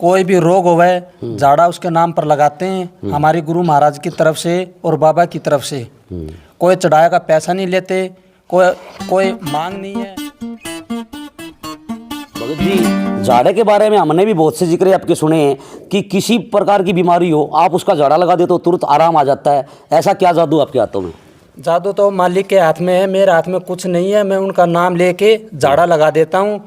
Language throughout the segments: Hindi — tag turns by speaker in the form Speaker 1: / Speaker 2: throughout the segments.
Speaker 1: कोई भी रोग होवे झाड़ा उसके नाम पर लगाते हैं, हमारी गुरु महाराज की तरफ से और बाबा की तरफ से। कोई चढ़ाया का पैसा नहीं लेते, कोई मांग नहीं है।
Speaker 2: भगत जी, झाड़े के बारे में हमने भी बहुत से जिक्र आपके सुने हैं कि किसी प्रकार की बीमारी हो आप उसका झाड़ा लगा दे तो तुरंत आराम आ जाता है। ऐसा क्या जादू आपके हाथों में?
Speaker 1: जादू तो मालिक के हाथ में है, मेरे हाथ में कुछ नहीं है। मैं उनका नाम लेके झाड़ा लगा देता हूँ।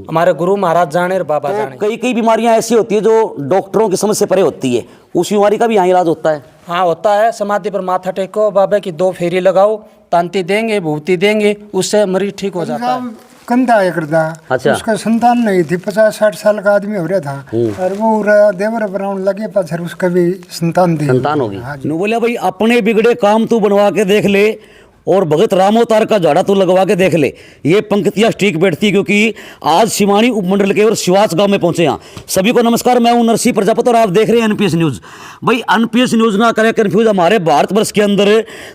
Speaker 1: हमारे गुरु महाराज जाने और बाबा जाने।
Speaker 2: कई कई बीमारियां ऐसी होती है जो डॉक्टरों की समझ से परे होती है, उस बीमारी का भी यहाँ इलाज होता है?
Speaker 1: हाँ होता है। समाधि पर माथा टेको, बाबा की 2 फेरी लगाओ, तांती देंगे, भूति देंगे, उससे मरीज ठीक हो जाता है।
Speaker 3: कंधा है करदा।
Speaker 2: अच्छा।
Speaker 3: उसका संतान नहीं थी, 50-60 साल का आदमी हो रहा था और वो देवर बनाने लगे, पाछर उसका भी संतान
Speaker 2: होगी। बोलिया भाई अपने बिगड़े काम तू बनवा के देख ले और भगत रामोतार का झाड़ा तू लगवा के देख ले। ये पंक्तियां ठीक बैठती है क्योंकि आज सिवानी उपमंडल के और शिवास गांव में पहुंचे हैं। सभी को नमस्कार, मैं हूं नरसिंह प्रजापति और आप देख रहे हैं एनपीएस न्यूज। भाई एनपीएस न्यूज ना करें कंफ्यूज, हमारे भारतवर्ष के अंदर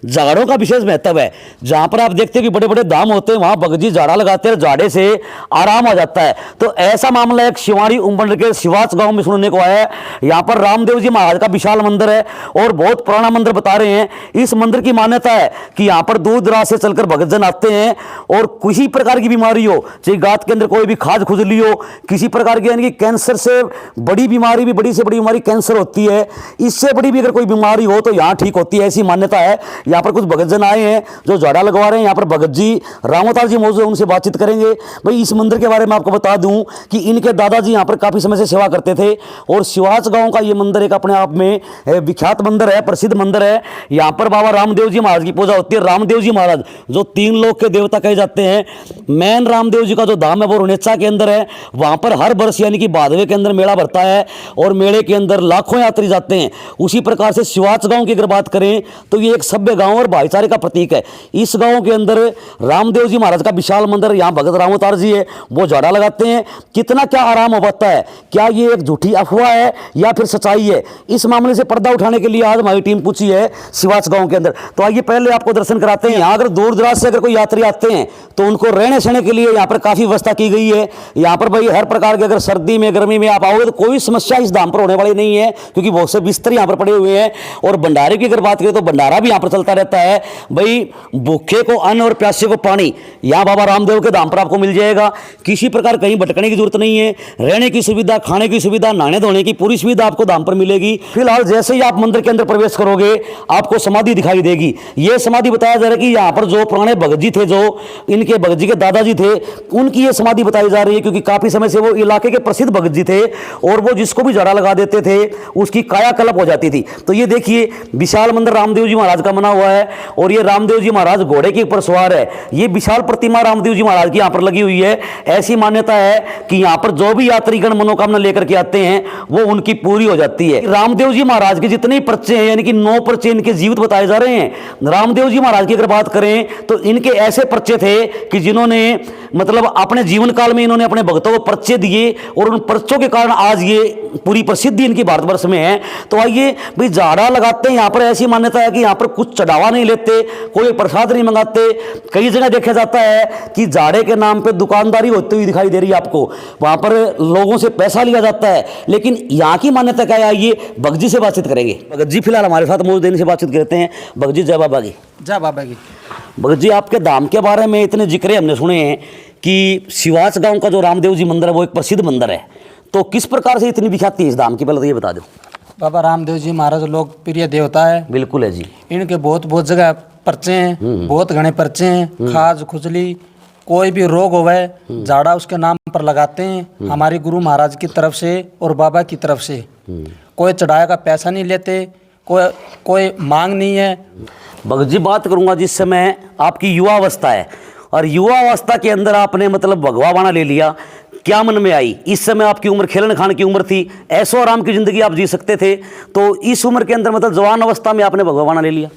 Speaker 2: झाड़ों का विशेष महत्व है। जहां पर आप देखते हैं कि बड़े बड़े दाम होते हैं, वहां भगत जी झाड़ा लगाते हैं, झाड़े से आराम आ जाता है। तो ऐसा मामला एक शिवानी उपमंडल के शिवास गांव में सुनने को आया है। यहाँ पर रामदेव जी महाराज का विशाल मंदिर है और बहुत पुराना मंदिर बता रहे हैं। इस मंदिर की मान्यता है कि यहाँ पर दूर दराज से चलकर भगत जन आते हैं और किसी प्रकार की बीमारी हो, चाहे गांठ के अंदर कोई भी खाज खुजली हो, किसी प्रकार की यानी कि कैंसर से बड़ी बीमारी भी, बड़ी से बड़ी बीमारी कैंसर होती है, इससे बड़ी भी अगर कोई बीमारी हो तो यहाँ ठीक होती है, ऐसी मान्यता है। यहाँ पर कुछ भगत जन आए हैं जो झाड़ा लगवा रहे हैं। यहाँ पर भगत जी रामोतार जी मौजूद है, उनसे बातचीत करेंगे। भाई इस मंदिर के बारे में आपको बता दूं कि इनके दादाजी यहाँ पर काफी समय से सेवा करते थे और शिवास गांव का ये मंदिर एक अपने आप में विख्यात मंदिर है, प्रसिद्ध मंदिर है। यहाँ पर बाबा रामदेव जी महाराज की पूजा होती है। रामदेव जी महाराज जो 3 लोक के देवता कहे जाते हैं, मैन रामदेव जी का जो धाम है वो रुनेचा के अंदर है। वहां पर हर वर्ष यानी कि भादवे के अंदर मेला भरता है और मेले के अंदर लाखों यात्री जाते हैं। उसी प्रकार से शिवास गांव की अगर बात करें तो ये एक सभ्य गांव और भाईचारे का प्रतीक है। इस गांव के अंदर रामदेव जी महाराज का विशाल मंदिर, यहाँ भगत रामोतार जी है, वो झाड़ा लगाते हैं। कितना क्या आराम हो पाता है, क्या ये एक झूठी अफवाह है या फिर सच्चाई है? इस मामले से पर्दा उठाने के लिए आज हमारी टीम पूछी है शिवास गांव के अंदर। तो आइए पहले आपको दर्शन कराते हैं। यहाँ अगर दूर दराज से अगर कोई यात्री आते हैं तो उनको रहने सहने के लिए यहाँ पर काफी व्यवस्था की गई है। यहाँ पर भाई हर प्रकार के अगर सर्दी में गर्मी में आप आओगे तो कोई समस्या इस धाम पर होने वाली नहीं है क्योंकि बहुत से बिस्तर यहाँ पर पड़े हुए हैं। और भंडारे की अगर बात करें तो भंडारा भी यहाँ पर चलता रहता है। भाई भूखे को अन्न और प्यासे को पानी यहाँ बाबा रामदेव के धाम पर आपको मिल जाएगा। किसी प्रकार कहीं भटकने की जरूरत नहीं है। रहने की सुविधा, खाने की सुविधा, नहाने धोने की पूरी सुविधा आपको धाम पर मिलेगी। फिलहाल जैसे ही आप मंदिर के अंदर प्रवेश करोगे आपको समाधि दिखाई देगी। यह समाधि बताया जा रहा है कि यहाँ पर जो पुराने भगत जी थे, जो इनके भगत जी के दादाजी थे, उनकी ये समाधि बताई जा रही है क्योंकि काफी समय से वो इलाके के प्रसिद्ध भगत जी थे और वो जिसको भी झाड़ा लगा देते थे उसकी कायाकल्प हो जाती थी। तो ये देखिए विशाल मंदिर रामदेव जी महाराज का बना हुआ है और ये रामदेव जी महाराज घोड़े के ऊपर सवार है। ये विशाल प्रतिमा रामदेव जी महाराज की यहाँ पर लगी हुई है। ऐसी मान्यता है कि यहाँ पर जो भी यात्रीगण मनोकामना लेकर के आते हैं वो उनकी पूरी हो जाती है। रामदेव जी महाराज के जितने पर्चे हैं यानी कि 9 पर्चे इनके जीवित बताए जा रहे हैं। रामदेव जी महाराज की अगर बात करें तो इनके ऐसे पर्चे थे कि जिन्होंने मतलब अपने जीवन काल में इन्होंने अपने भक्तों को पर्चे दिए और उन पर्चों के कारण आज ये पूरी प्रसिद्धि इनकी भारतवर्ष में है। तो आइए भाई झाड़ा लगाते हैं। यहाँ पर ऐसी मान्यता है कि यहाँ पर कुछ चढ़ावा नहीं लेते, कोई प्रसाद नहीं मंगाते। कई जगह देखा जाता है कि झाड़े के नाम पे दुकानदारी होती हुई दिखाई दे रही है आपको, वहां पर लोगों से पैसा लिया जाता है। लेकिन यहाँ की मान्यता क्या है, आइए भगत जी से बातचीत करेंगे। भगत जी फिलहाल हमारे साथ मौजूद, इनसे बातचीत करते हैं। भगत जी जय बाबा की।
Speaker 1: जय बाबा की।
Speaker 2: भगत जी आपके धाम के बारे में इतने जिक्र हमने सुने हैं कि शिवास गांव का जो रामदेव जी मंदिर है वो एक प्रसिद्ध मंदिर है, तो किस प्रकार से इतनी विख्याति है इस धाम की, पहले तो ये बता दो।
Speaker 1: बाबा रामदेव जी महाराज लोकप्रिय देवता है।
Speaker 2: बिल्कुल है जी।
Speaker 1: इनके बहुत जगह पर्चे हैं, बहुत घने पर्चे हैं। खाज खुजली कोई भी रोग होवे झाड़ा उसके नाम पर लगाते हैं, हमारी गुरु महाराज की तरफ से और बाबा की तरफ से। कोई चढ़ाया का पैसा नहीं लेते, कोई मांग नहीं है।
Speaker 2: भगत जी बात करूंगा जिस समय आपकी युवा अवस्था है और युवा अवस्था के अंदर आपने मतलब भगवा बाणा ले लिया, क्या मन में आई? इस समय आपकी उम्र खेलन खान की उम्र थी, ऐसो आराम की जिंदगी आप जी सकते थे, तो इस उम्र के अंदर मतलब जवान अवस्था में आपने भगवा बाणा ले लिया।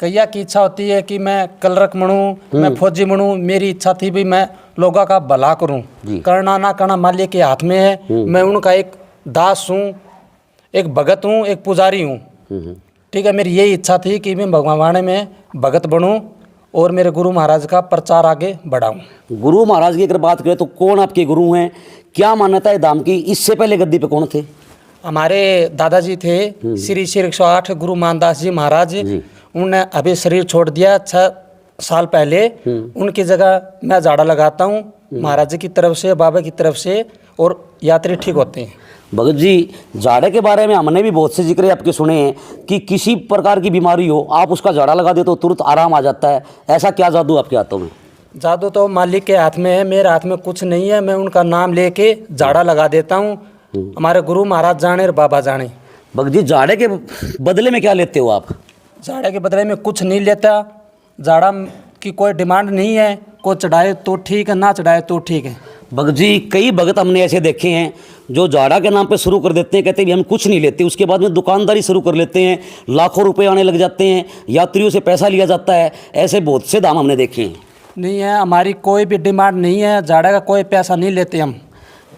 Speaker 1: कैया की इच्छा होती है कि मैं कलरक बनूं, मैं फौजी बनूं। मेरी इच्छा थी भी मैं लोगों का भला करूं। करना ना करना मालिक के हाथ में है। मैं उनका एक दास हूं, एक भगत हूं, एक पुजारी हूं। ठीक है, मेरी यही इच्छा थी कि मैं भगवान में भगत बनूं और मेरे गुरु महाराज का प्रचार आगे बढ़ाऊं।
Speaker 2: गुरु महाराज की अगर बात करें तो कौन आपके गुरु हैं, क्या मान्यता है धाम की? इससे पहले गद्दी पे कौन थे?
Speaker 1: हमारे दादाजी थे श्री श्री 108 गुरु मानदास जी महाराज। उन्होंने अभी शरीर छोड़ दिया 6 साल पहले। उनकी जगह मैं झाड़ा लगाता हूँ महाराज जी की तरफ से, बाबा की तरफ से, और यात्री ठीक होते हैं।
Speaker 2: भगत जी, झाड़े के बारे में हमने भी बहुत से जिक्र आपके सुने हैं कि किसी प्रकार की बीमारी हो, आप उसका झाड़ा लगा दे तो तुरंत आराम आ जाता है। ऐसा क्या जादू आपके हाथों में?
Speaker 1: जादू तो मालिक के हाथ में है, मेरे हाथ में कुछ नहीं है। मैं उनका नाम लेके झाड़ा लगा देता हूँ। हमारे गुरु महाराज जाने और बाबा जाने।
Speaker 2: भगत जी, झाड़े के बदले में क्या लेते हो आप?
Speaker 1: झाड़ा के बदले में कुछ नहीं लेता। झाड़ा की कोई डिमांड नहीं है, कोई चढ़ाए तो ठीक है, ना चढ़ाए तो ठीक है।
Speaker 2: भगत जी, कई भगत हमने ऐसे देखे हैं जो झाड़ा के नाम पे शुरू कर देते हैं, कहते हैं हम कुछ नहीं लेते, उसके बाद में दुकानदारी शुरू कर लेते हैं, लाखों रुपए आने लग जाते हैं, यात्रियों से पैसा लिया जाता है। ऐसे बहुत से दाम हमने देखे हैं।
Speaker 1: नहीं है, हमारी कोई भी डिमांड नहीं है, झाड़ा का कोई पैसा नहीं लेते हम।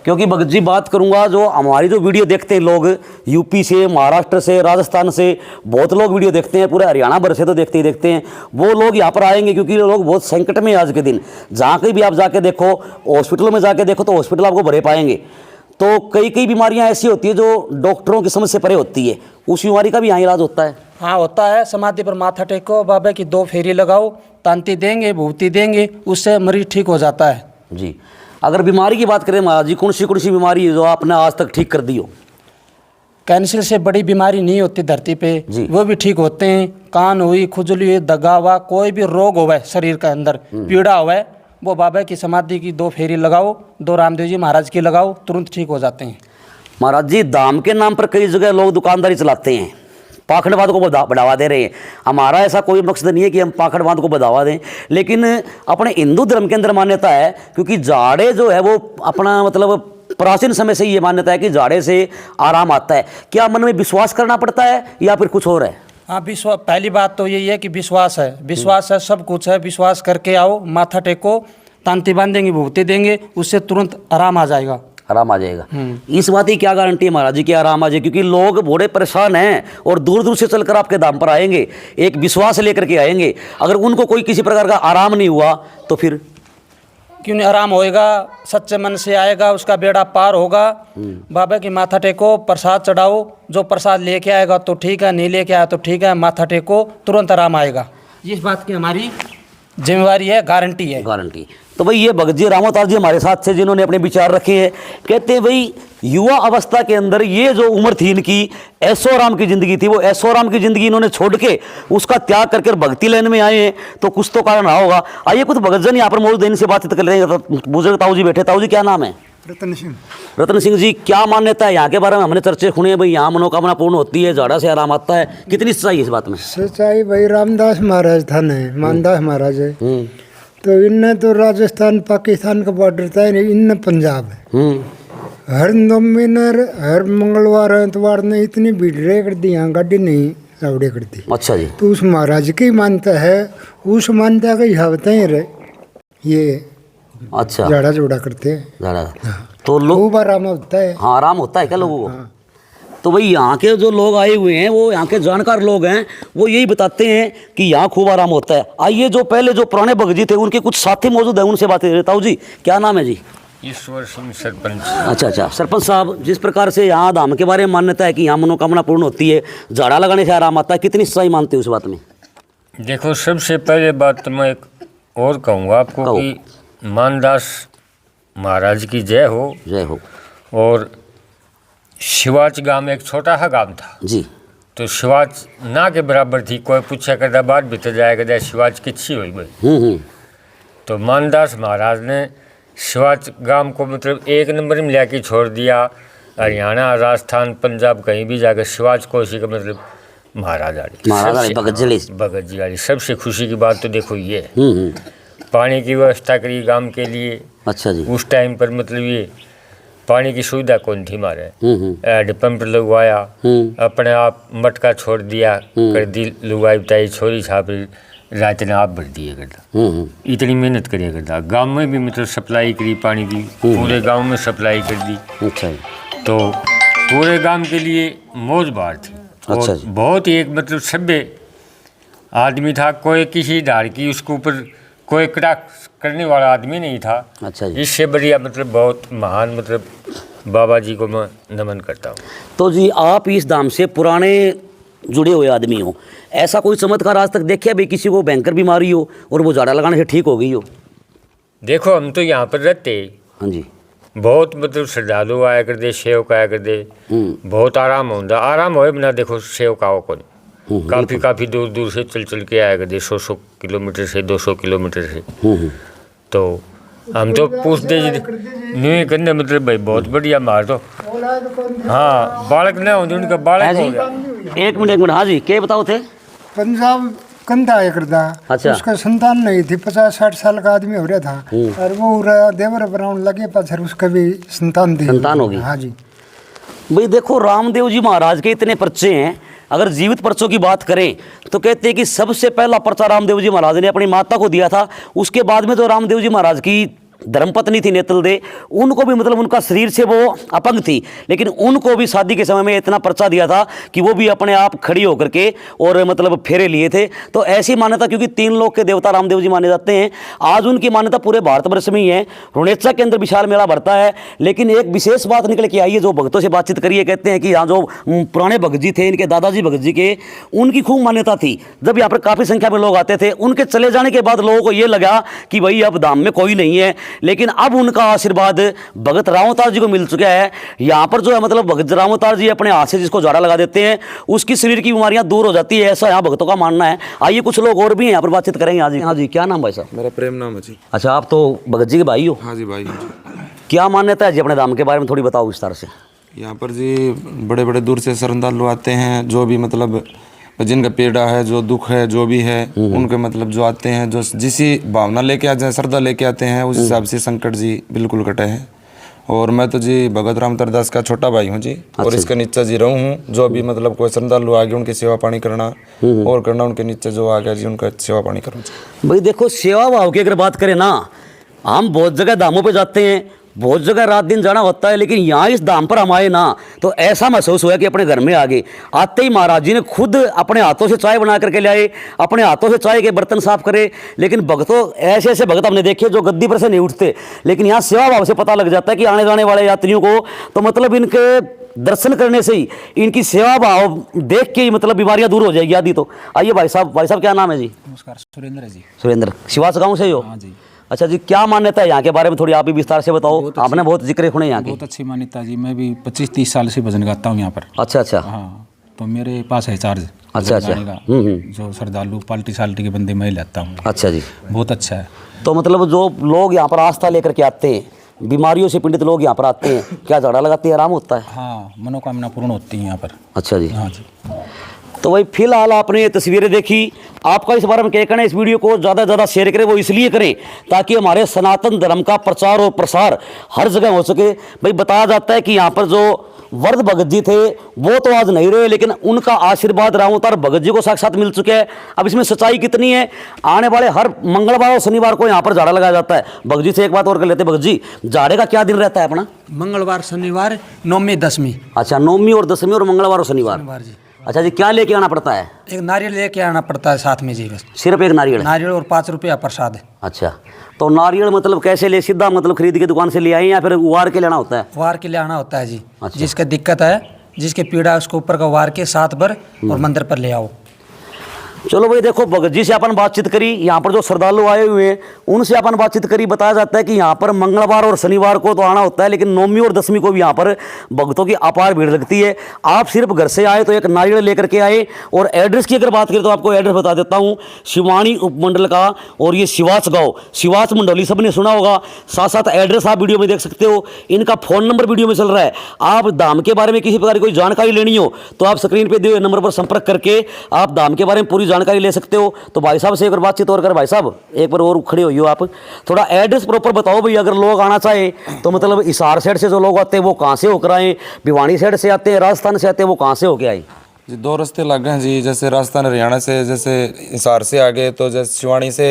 Speaker 2: क्योंकि भगत जी बात करूंगा, जो हमारी जो वीडियो देखते हैं लोग यूपी से, महाराष्ट्र से, राजस्थान से, बहुत लोग वीडियो देखते हैं, पूरे हरियाणा भर से तो देखते ही देखते हैं। वो लोग यहाँ पर आएंगे क्योंकि लोग बहुत संकट में आज के दिन। जहाँ कहीं भी आप जाके देखो, हॉस्पिटलों में जाके देखो तो हॉस्पिटल आपको भरे पाएंगे। तो कई बीमारियाँ ऐसी होती है जो डॉक्टरों की समझ से परे होती है, उस बीमारी का भी यहाँ इलाज होता है।
Speaker 1: हाँ होता है। समाधि पर माथा टेको, बाबा की 2 फेरी लगाओ, तांती देंगे, भूति देंगे, उससे मरीज ठीक हो जाता है
Speaker 2: जी। अगर बीमारी की बात करें महाराज जी, कौन सी बीमारी है जो आपने आज तक ठीक कर दी हो?
Speaker 1: कैंसर से बड़ी बीमारी नहीं होती धरती पे, वो भी ठीक होते हैं। कान हुई, खुजली हुई, दगा हुआ, कोई भी रोग होवे शरीर के अंदर, पीड़ा होवे, वो बाबा की समाधि की 2 फेरी लगाओ, 2 रामदेव जी महाराज की लगाओ, तुरंत ठीक हो जाते हैं।
Speaker 2: महाराज जी, दाम के नाम पर कई जगह लोग दुकानदारी चलाते हैं, पाखंडवाद को बढ़ावा दे रहे हैं। हमारा ऐसा कोई मकसद नहीं है कि हम पाखंडवाद को बढ़ावा दें, लेकिन अपने हिंदू धर्म के अंदर मान्यता है, क्योंकि झाड़े जो है वो अपना मतलब प्राचीन समय से ये मान्यता है कि झाड़े से आराम आता है। क्या मन में विश्वास करना पड़ता है या फिर कुछ और है?
Speaker 1: हाँ, विश्वास। पहली बात तो यही है कि विश्वास है। विश्वास है, सब कुछ है। विश्वास करके आओ, माथा टेको, तांती बांधेंगे, भूति देंगे, उससे तुरंत आराम आ जाएगा।
Speaker 2: आराम आ जाएगा। इस बात की क्या गारंटी है महाराज जी कि आराम आ जाए? क्योंकि लोग बड़े परेशान हैं और दूर दूर से चलकर आपके धाम पर आएंगे, एक विश्वास लेकर के आएंगे। अगर उनको कोई किसी प्रकार का आराम नहीं हुआ तो फिर
Speaker 1: क्यों नहीं आराम होएगा? सच्चे मन से आएगा, उसका बेड़ा पार होगा। बाबा की माथा टेको, प्रसाद चढ़ाओ, जो प्रसाद लेके आएगा तो ठीक है, नहीं लेके आया तो ठीक है, माथा टेको, तुरंत आराम आएगा। इस बात की हमारी जिम्मेवारी है, गारंटी है।
Speaker 2: गारंटी। तो भाई ये भगत जी रामोतार जी हमारे साथ थे, जिन्होंने अपने विचार रखे हैं। कहते हैं भाई युवा अवस्था के अंदर ये जो उम्र थी इनकी, ऐशो आराम की ज़िंदगी थी, वो ऐशो आराम की ज़िंदगी इन्होंने छोड़ के उसका त्याग करके भक्ति लाइन में आए हैं, तो कुछ तो कारण रहा होगा। आइए कुछ भगत जन यहाँ पर मौजूद इनसे बातचीत कर रहे हैं। बुजुर्ग ताऊ जी बैठे। ताऊ जी क्या नाम है?
Speaker 3: रतन सिंह।
Speaker 2: रतन सिंह जी, क्या मान्यता है यहाँ के बारे में? हमने चर्चे सुने भाई यहाँ मनोकामना पूर्ण होती है, झाड़ा से आराम आता है, कितनी सच्चाई है इस बात में?
Speaker 3: सच्चाई भाई रामदास महाराज था ने, मानदास महाराज है, तो इनने तो राजस्थान पाकिस्तान का बॉर्डर था, इनने पंजाब है। हर नोमिनर हर मंगलवार इतवार ने इतनी भीड़ रे कर दी, यहाँ गाड़ी नहीं लाउडे करती।
Speaker 2: अच्छा जी।
Speaker 3: तो उस महाराज की मानता है, उस मानता का हिसाबते ही रहे ये।
Speaker 2: अच्छा,
Speaker 3: झाड़ा जोड़ा करते हैं,
Speaker 2: झाड़ा तो लोग
Speaker 3: खूब आराम होता है।
Speaker 2: हाँ, आराम होता है क्या लोगों को? तो भाई यहाँ के जो लोग आए हुए हैं, वो यहाँ के जानकार लोग हैं, वो यही बताते हैं कि यहाँ खूब आराम होता है। आइए जो पहले जो पुराने भगत जी थे उनके कुछ साथी मौजूद हैं, उनसे बातें करता हूँ। जी क्या नाम है जी?
Speaker 4: ईश्वर सिंह सरपंच।
Speaker 2: अच्छा, सरपंच साहब, जिस प्रकार से यहाँ धाम के बारे में मान्यता है कि यहाँ मनोकामना पूर्ण होती है, झाड़ा लगाने से आराम आता है, कितनी सच्चाई मानते हो उस बात में?
Speaker 4: देखो, सबसे पहले बात तो मैं एक और कहूँगा आपको कि मानदास महाराज की जय हो।
Speaker 2: जय हो।
Speaker 4: और शिवाच गांव में एक छोटा सा गांव था
Speaker 2: जी,
Speaker 4: तो शिवाच ना के बराबर थी। कोई पूछा करता बात भीतर जाया करता शिवाच किच्छी हुई भाई। तो मानदास महाराज ने शिवाच गांव को मतलब 1 नंबर में लेके छोड़ दिया। हरियाणा, राजस्थान, पंजाब कहीं भी जाकर शिवाच को उसी का मतलब महाराज भगत जी वाली। सबसे खुशी की बात तो देखो ये पानी की व्यवस्था करी गांव के लिए। अच्छा जी। उस टाइम पर मतलब ये पानी की सुविधा कौन थी हमारे, हैंडपम्प लगवाया, अपने आप मटका छोड़ दिया कर दी, लुगाई बताई छोरी छापरी रात ने आप भर दिया करता। इतनी मेहनत करिए करता। गांव में भी मतलब सप्लाई करी पानी की, पूरे गांव में सप्लाई कर दी। अच्छा। तो पूरे गांव के लिए मौज बार थी।
Speaker 2: अच्छा।
Speaker 4: बहुत ही एक मतलब सभ्य आदमी था। कोई किसी धार की उसके ऊपर कोई कड़ा करने वाला आदमी नहीं था।
Speaker 2: अच्छा जी।
Speaker 4: इससे बढ़िया मतलब बहुत महान मतलब बाबा जी को मैं नमन करता हूँ।
Speaker 2: तो जी आप इस धाम से पुराने जुड़े हुए आदमी हो, ऐसा कोई चमत्कार आज तक देखा भी किसी को भयंकर बीमारी हो और वो झाड़ा लगाने से ठीक हो गई हो?
Speaker 4: देखो हम तो यहाँ पर रहते,
Speaker 2: हाँ जी।
Speaker 4: बहुत मतलब श्रद्धालु आया कर दे, सेवक आया कर दे, बहुत आराम होता। आराम होए बिना देखो सेवकाओं को काफ़ी दूर दूर से चल चल के आया कर दे, 100 किलोमीटर से 200 किलोमीटर से। तो हम तो पूछते जी नहीं करने मतलब भाई बहुत बढ़िया मार दो। हाँ बालक न होते उनका बालक हो गया।
Speaker 2: एक मिनट हाँ जी, क्या बताओ थे?
Speaker 3: पंजाब कंधा एक करता।
Speaker 2: अच्छा।
Speaker 3: उसका संतान नहीं थी, 50-60 साल का आदमी हो रहा था और वो देवर बनाने लगे पाछर उसका भी संतान थी।
Speaker 2: संतान होगी।
Speaker 3: हाँ जी।
Speaker 2: भाई देखो रामदेव जी महाराज के इतने पर्चे हैं, अगर जीवित पर्चों की बात करें तो कहते हैं कि सबसे पहला पर्चा रामदेव जी महाराज ने अपनी माता को दिया था। उसके बाद में जो रामदेव जी महाराज की धर्मपत्नी थी नेतल दे, उनको भी मतलब उनका शरीर से वो अपंग थी, लेकिन उनको भी शादी के समय में इतना पर्चा दिया था कि वो भी अपने आप खड़ी होकर के और मतलब फेरे लिए थे। तो ऐसी मान्यता, क्योंकि 3 लोक के देवता रामदेव जी माने जाते हैं, आज उनकी मान्यता पूरे भारतवर्ष में ही है। रुणेचा के अंदर विशाल मेला बढ़ता है, लेकिन एक विशेष बात निकल के आई है जो भक्तों से बातचीत करिए। कहते हैं कि यहाँ जो पुराने भगत जी थे, इनके दादाजी भगत जी के, उनकी खूब मान्यता थी। जब यहाँ पर काफ़ी संख्या में लोग आते थे, उनके चले जाने के बाद लोगों को ये लगा कि भाई अब धाम में कोई नहीं है, लेकिन अब उनका आशीर्वाद भगत रामोतार जी को मिल चुका है। यहाँ पर जो है मतलब भगत रामोतार जी अपने हाथ से जिसको झाड़ा लगा देते हैं, उसकी शरीर की बीमारियां दूर हो जाती है, ऐसा यहाँ भक्तों का मानना है। आइए कुछ लोग और भी हैं यहाँ पर, बातचीत करेंगे। हाँ जी। हाँ जी, क्या नाम भाई साहब?
Speaker 5: मेरा प्रेम नाम है जी।
Speaker 2: अच्छा, आप तो भगत जी के भाई हो?
Speaker 5: हाँ जी भाई।
Speaker 2: क्या मान्यता है जी अपने धाम के बारे में थोड़ी बताओ विस्तार से।
Speaker 5: यहाँ पर जी बड़े बड़े दूर से श्रद्धालु आते हैं, जो भी मतलब जिनका पीड़ा है, जो दुख है, जो भी है, उनके मतलब जो आते हैं, जो जिसी भावना लेके आते हैं, श्रद्धा लेके आते हैं, उस हिसाब से संकट जी बिल्कुल कटे हैं। और मैं तो जी भगत रामोतार दास का छोटा भाई हूँ जी। और इसके नीचे जी रहूँ हूँ, जो भी मतलब कोई श्रद्धालु आ गए उनकी सेवा पानी करना और करना, उनके नीचे जो आ गया जी उनका सेवा पानी करूँ।
Speaker 2: भाई देखो, सेवा भाव की अगर बात करें ना, हम बहुत जगह धामों पे जाते हैं, बहुत जगह रात दिन जाना होता है, लेकिन यहाँ इस धाम पर हम आए ना तो ऐसा महसूस हुआ कि अपने घर में आ गए। आते ही महाराज जी ने खुद अपने हाथों से चाय बना करके लाए, अपने हाथों से चाय के बर्तन साफ करे। लेकिन भक्तों, ऐसे ऐसे भक्त हमने देखे जो गद्दी पर से नहीं उठते, लेकिन यहाँ सेवा भाव से पता लग जाता है कि आने जाने वाले यात्रियों को तो मतलब इनके दर्शन करने से ही, इनकी सेवा भाव देख के ही मतलब बीमारियां दूर हो जाएगी आदि। तो आइए भाई साहब क्या नाम है जी?
Speaker 6: नमस्कार, सुरेंद्र है जी।
Speaker 2: सुरेंद्र, शिवास गाँव से ही हो?
Speaker 6: हाँ जी।
Speaker 2: अच्छा जी, क्या मान्यता है यहाँ के बारे में थोड़ी आप भी विस्तार से बताओ। आपने बहुत जिक्र सुने यहाँ के।
Speaker 6: बहुत अच्छी मान्यता जी। मैं भी 25-30 साल से भजन गाता हूँ यहाँ पर।
Speaker 2: अच्छा।
Speaker 6: हाँ, तो मेरे पास है चार्ज
Speaker 2: अच्छा।
Speaker 6: जो श्रद्धालु पाल्टी साल्टी के बंदे मैं लेता हूँ।
Speaker 2: अच्छा जी,
Speaker 6: बहुत अच्छा है।
Speaker 2: तो मतलब जो लोग यहाँ पर आस्था लेकर के आते हैं, बीमारियों से पीड़ित लोग यहाँ पर आते हैं, क्या झाड़ा लगाते हैं आराम होता है?
Speaker 6: हाँ, मनोकामना पूर्ण होती है यहाँ पर।
Speaker 2: अच्छा जी।
Speaker 6: हाँ जी।
Speaker 2: तो भाई फिलहाल आपने ये तस्वीरें देखी, आपका इस बारे में क्या कहना है? इस वीडियो को ज़्यादा से ज़्यादा शेयर करें, वो इसलिए करें ताकि हमारे सनातन धर्म का प्रचार और प्रसार हर जगह हो सके। भाई बताया जाता है कि यहाँ पर जो वर्ध भगत जी थे वो तो आज नहीं रहे, लेकिन उनका आशीर्वाद रामोतार भगत जी को साक्षात मिल चुका है। अब इसमें सच्चाई कितनी है, आने वाले हर मंगलवार और शनिवार को यहाँ पर झाड़ा लगाया जाता है। भगत जी से एक बात और कर लेते हैं, भगत जी झाड़े का क्या दिन रहता है अपना?
Speaker 1: मंगलवार, शनिवार, 9वीं 10वीं।
Speaker 2: अच्छा, 9वीं और 10वीं और मंगलवार और शनिवार
Speaker 1: जी।
Speaker 2: अच्छा जी, क्या लेके आना पड़ता है?
Speaker 1: एक नारियल लेके आना पड़ता है साथ में जी, बस
Speaker 2: सिर्फ एक नारियल?
Speaker 1: नारियल और 5 रुपया प्रसाद।
Speaker 2: अच्छा, तो नारियल मतलब कैसे ले, सीधा मतलब खरीद के दुकान से ले आए या फिर वार के लेना होता है?
Speaker 1: वार के ले आना होता है जी।
Speaker 2: अच्छा।
Speaker 1: जिसका दिक्कत है, जिसके पीड़ा है, उसको ऊपर का वार के 7 बार और मंदिर पर ले आओ।
Speaker 2: चलो भाई देखो, भगत जी से अपन बातचीत करी, यहाँ पर जो श्रद्धालु आए हुए हैं उनसे अपन बातचीत करी। बताया जाता है कि यहाँ पर मंगलवार और शनिवार को तो आना होता है, लेकिन 9वीं और 10वीं को भी यहाँ पर भक्तों की अपार भीड़ लगती है। आप सिर्फ घर से आए तो एक नारियल लेकर के आए। और एड्रेस की अगर बात करें तो आपको एड्रेस बता देता हूँ, शिवानी उपमंडल का, और ये शिवास गाँव, शिवास मंडोली सबने सुना होगा। साथ साथ एड्रेस आप वीडियो में देख सकते हो, इनका फ़ोन नंबर वीडियो में चल रहा है। आप धाम के बारे में किसी प्रकार की कोई जानकारी लेनी हो तो आप स्क्रीन पर दिए हुए नंबर पर संपर्क करके आप धाम के बारे में पूरी जानकारी ले सकते हो। तो भाई साहब से एक बार बातचीत और कर। भाई साहब एक बार और खड़े हो, आप थोड़ा एड्रेस प्रॉपर बताओ भाई। अगर लोग आना चाहें तो मतलब हिसार साइड से जो लोग आते हैं वो कहाँ से होकर आए, भिवानी साइड से आते हैं, राजस्थान से आते हैं, वो कहाँ से होके आए?
Speaker 5: जी 2 रास्ते लग गए हैं जी। जैसे राजस्थान हरियाणा से, जैसे हिसार से आ गए तो जैसे शिवानी से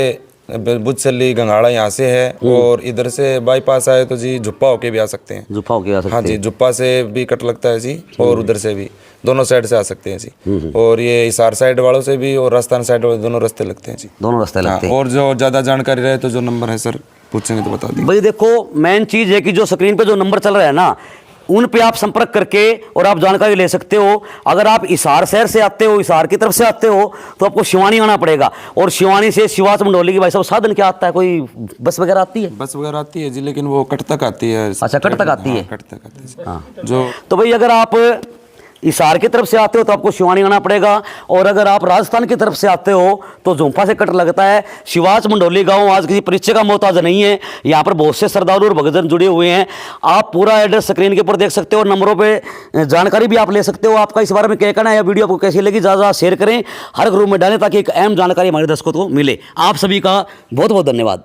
Speaker 5: बुचली गंगाड़ा यहाँ से है, और इधर से बाईपास आए तो जी जुप्पा होके भी आ सकते हैं।
Speaker 2: जुप्पा होके आ सकते
Speaker 5: हाँ जी,
Speaker 2: हैं।
Speaker 5: जुप्पा से भी कट लगता है जी, और उधर से भी, दोनों साइड से आ सकते हैं जी। और ये हिसार साइड वालों से भी और राजस्थान साइड वाले दोनों रास्ते लगते हैं जी।
Speaker 2: दोनों रास्ते लगते हैं।
Speaker 5: और जो ज़्यादा जानकारी रहे तो जो नंबर है सर पूछेंगे तो बता देंगे।
Speaker 2: भाई देखो, मेन चीज़ है कि जो स्क्रीन पे जो नंबर चल रहा है ना, उन पे आप संपर्क करके और आप जानकारी ले सकते हो। अगर आप हिसार शहर से आते हो, हिसार की तरफ से आते हो, तो आपको शिवानी आना पड़ेगा, और शिवानी से शिवाच मंडोली की भाई साहब साधन क्या आता है? कोई बस वगैरह आती है?
Speaker 5: बस वगैरह आती है जी, लेकिन वो कट तक आती है।
Speaker 2: अच्छा, कट तक आती है।
Speaker 5: कट तक आती है
Speaker 2: हाँ।
Speaker 5: जो
Speaker 2: तो भाई अगर आप हिसार की तरफ से आते हो तो आपको शिवानी आना पड़ेगा, और अगर आप राजस्थान की तरफ से आते हो तो झुंपा से कट लगता है। शिवाच मंडोली गांव आज किसी परिचय का मोहताज नहीं है, यहाँ पर बहुत से श्रद्धालु और भक्तजन जुड़े हुए हैं। आप पूरा एड्रेस स्क्रीन के ऊपर देख सकते हो, और नंबरों पे जानकारी भी आप ले सकते हो। आपका इस बारे में क्या कहना है, वीडियो आपको कैसी लगी, ज़्यादा शेयर करें, हर ग्रुप में डालें, ताकि एक अहम जानकारी हमारे दर्शकों को मिले। आप सभी का बहुत बहुत धन्यवाद।